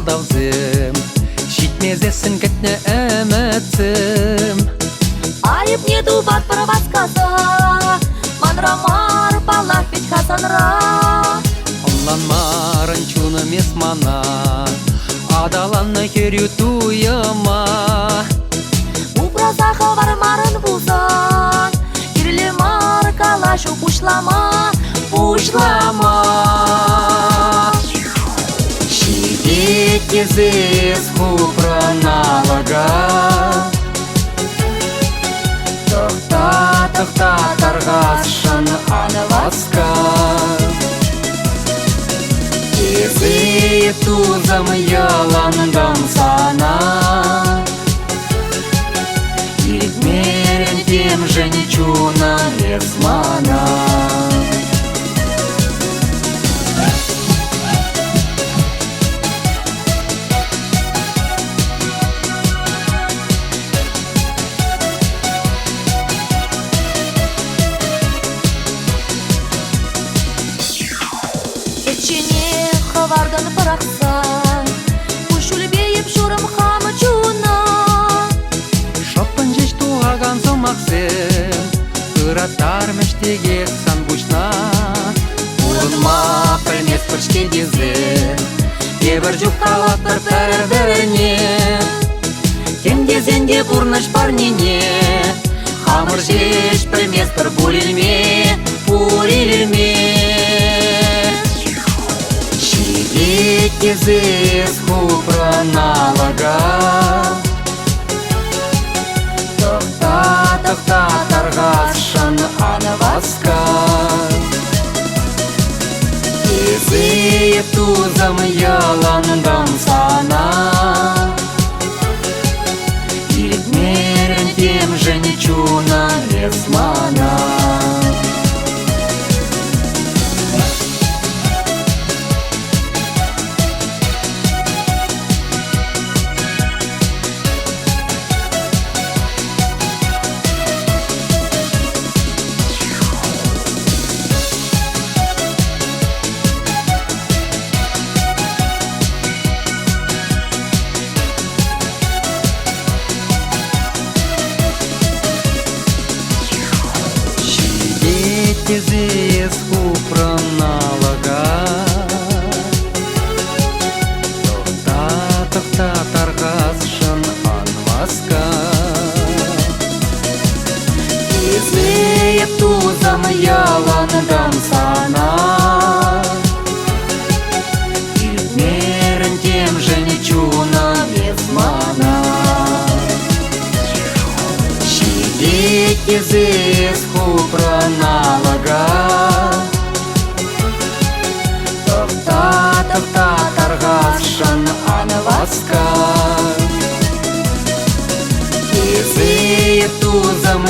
алдалзым, жетмезесін кетне әмәтсім. Айып не дубат проводкаса, манрамар балах ведь хасанра. Онланмарын чуны месмана, адаланны херю туяма. Упразаха вармарын вузан, кирле мар калашу пушлама, пушлама. Шидет кезес хупраналага, тохта таргашын анаваска. Кезе тузам яландам сана, Иритмерен тем женчуна лесмана. Ечене хавардан парахсан, Ушулбеев шурам хамачуна. Шоппын жеш туғаған сомақсен, Ыратар мәштеге санбучна. Улынма пілмес піршке дезе, Ебір жүққалат бір пәрдіріне. Тем дезенде бұрныш парнене, Хамыр жеш пілмес бір пулилме, пулилме. Шидет кезес хупраналага, Тохта таргашын анаваска. Кезе тузам яландам сана, Иритмерен тем женчуна лесмана. Кезес хупраналага, Тохта таргашын анваска. Кезе тузам яландам сана, Иритмерен тем женчуна лесмана. Шидет кезес хупраналага, Тохта таргашын анаваска. Кезе тузам